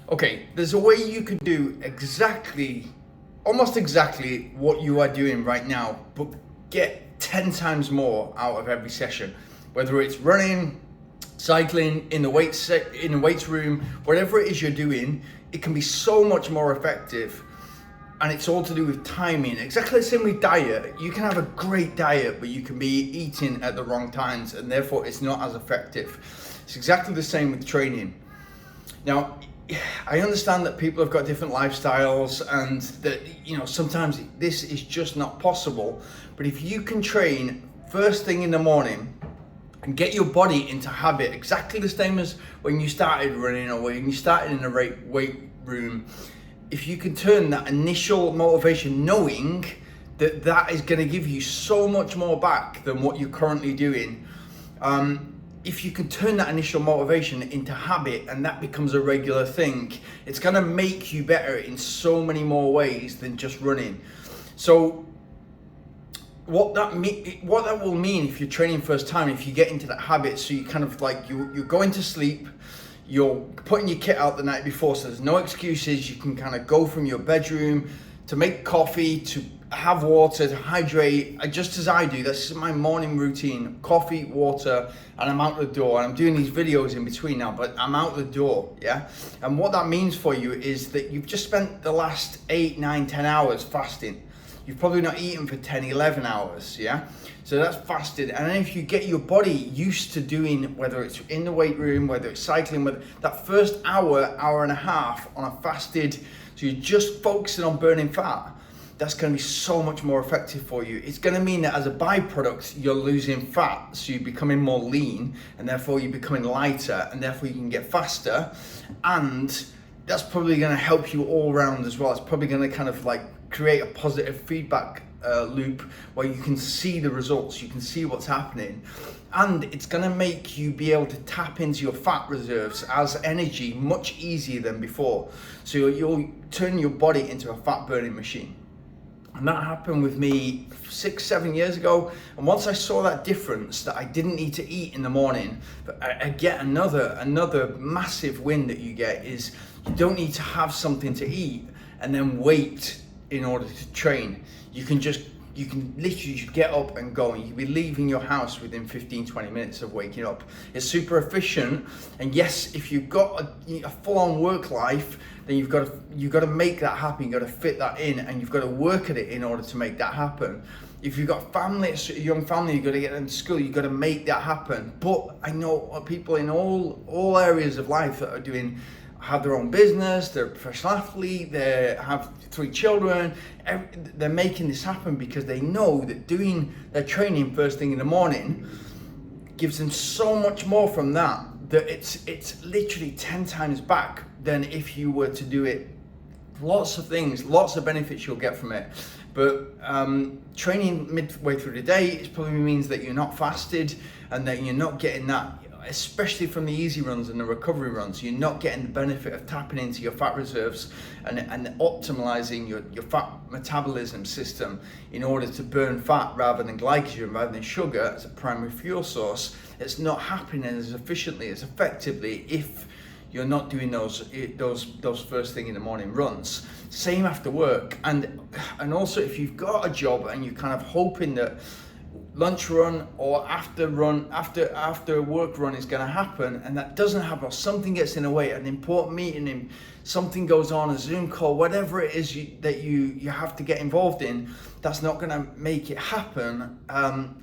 Okay, there's a way you can do almost exactly what you are doing right now, but get 10 times more out of every session. Whether it's running, cycling, in the weights room, whatever it is you're doing, it can be so much more effective. And it's all to do with timing. Exactly the same with diet. You can have a great diet, but you can be eating at the wrong times, and therefore it's not as effective. It's exactly the same with training. Now, I understand that people have got different lifestyles and that, sometimes this is just not possible. But if you can train first thing in the morning and get your body into habit, exactly the same as when you started running or when you started in the weight room, if you can turn that initial motivation knowing that that is going to give you so much more back than what you're currently doing, if you can turn that initial motivation into habit and that becomes a regular thing, it's going to make you better in so many more ways than just running. So what that will mean if you're training first time, if you get into that habit, so you kind of like you're going to sleep, you're putting your kit out the night before, so there's no excuses. You can kind of go from your bedroom to make coffee, to have water, to hydrate, just as I do. That's my morning routine: coffee, water, and I'm out the door. And I'm doing these videos in between now, but I'm out the door, yeah? And what that means for you is that you've just spent the last 8, 9, 10 hours fasting. You've probably not eaten for 10, 11 hours, yeah? So that's fasted. And then if you get your body used to doing, whether it's in the weight room, whether it's cycling, whether that first hour, hour and a half on a fasted, so you're just focusing on burning fat, that's going to be so much more effective for you. It's going to mean that as a byproduct, you're losing fat, so you're becoming more lean, and therefore you're becoming lighter, and therefore you can get faster. And that's probably going to help you all around as well. It's probably going to kind of like create a positive feedback loop where you can see the results, you can see what's happening, and it's going to make you be able to tap into your fat reserves as energy much easier than before. So you'll turn your body into a fat burning machine. And that happened with me 6, 7 years ago. And once I saw that difference, that I didn't need to eat in the morning, but I get another massive win that you get is you don't need to have something to eat and then wait in order to train. You can literally just get up and go, and you can be leaving your house within 15, 20 minutes of waking up. It's super efficient. And yes, if you've got a full-on work life, then you've got to make that happen. You've got to fit that in, and you've got to work at it in order to make that happen. If you've got a young family, you've got to get them to school, you've got to make that happen. But I know people in all areas of life that have their own business, they're a professional athlete, they have 3 children, they're making this happen because they know that doing their training first thing in the morning gives them so much more from that it's literally 10 times back than if you were to do it. Lots of things, lots of benefits you'll get from it. But training midway through the day, it probably means that you're not fasted and that you're not getting that, especially from the easy runs and the recovery runs, you're not getting the benefit of tapping into your fat reserves and optimizing your fat metabolism system in order to burn fat rather than glycogen, rather than sugar as a primary fuel source. It's not happening as efficiently, as effectively if you're not doing those first thing in the morning runs. Same after work, and also if you've got a job and you're kind of hoping that lunch run or after work run is going to happen, and that doesn't happen, or something gets in the way, an important meeting, something goes on, a Zoom call, whatever it is that you have to get involved in, that's not going to make it happen.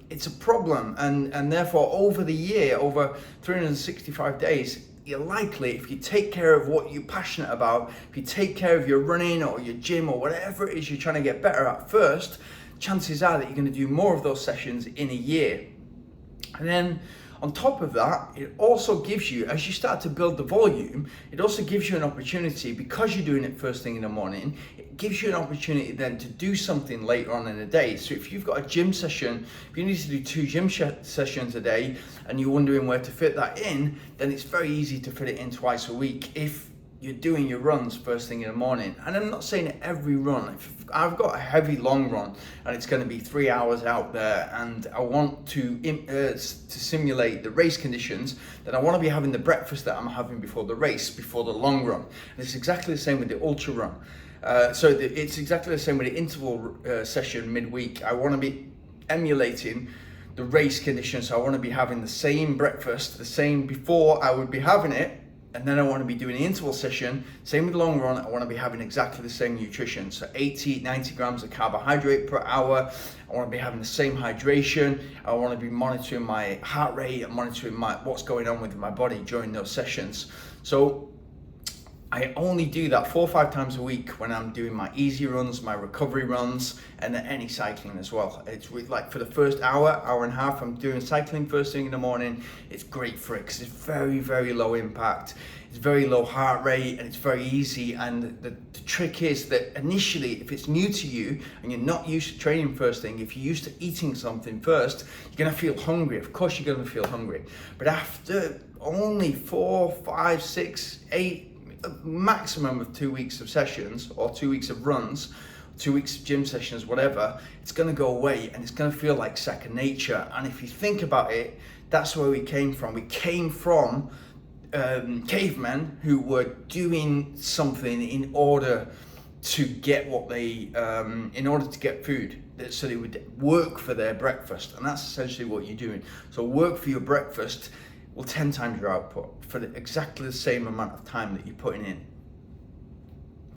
It's a problem, and therefore over the year, over 365 days, you're likely, if you take care of what you're passionate about, if you take care of your running or your gym or whatever it is you're trying to get better at first, chances are that you're going to do more of those sessions in a year. And then on top of that, it also gives you, as you start to build the volume, it also gives you an opportunity, because you're doing it first thing in the morning, it gives you an opportunity then to do something later on in the day. So if you've got a gym session, if you need to do 2 gym sessions a day and you're wondering where to fit that in, then it's very easy to fit it in twice a week. If you're doing your runs first thing in the morning. And I'm not saying every run. If I've got a heavy long run and it's going to be 3 hours out there, and I want to simulate the race conditions, then I want to be having the breakfast that I'm having before the race, before the long run. And it's exactly the same with the ultra run. It's exactly the same with the interval session midweek. I want to be emulating the race conditions. So I want to be having the same breakfast, the same before I would be having it, and then I want to be doing the interval session. Same with the long run, I want to be having exactly the same nutrition. So 80, 90 grams of carbohydrate per hour. I want to be having the same hydration. I want to be monitoring my heart rate and monitoring what's going on with my body during those sessions. So I only do that 4 or 5 times a week when I'm doing my easy runs, my recovery runs, and any cycling as well. It's like for the first hour and a half, I'm doing cycling first thing in the morning. It's great for it because it's very, very low impact. It's very low heart rate and it's very easy. And the trick is that initially, if it's new to you and you're not used to training first thing, if you're used to eating something first, you're gonna feel hungry. Of course you're gonna feel hungry. But after only 4, 5, 6, 8, a maximum of 2 weeks of sessions or 2 weeks of runs, 2 weeks of gym sessions, whatever, it's going to go away and it's going to feel like second nature. And if you think about it, that's where we came from. We came from cavemen who were doing something in order to get in order to get food. So they would work for their breakfast, and that's essentially what you're doing. So work for your breakfast will 10 times your output for exactly the same amount of time that you're putting in.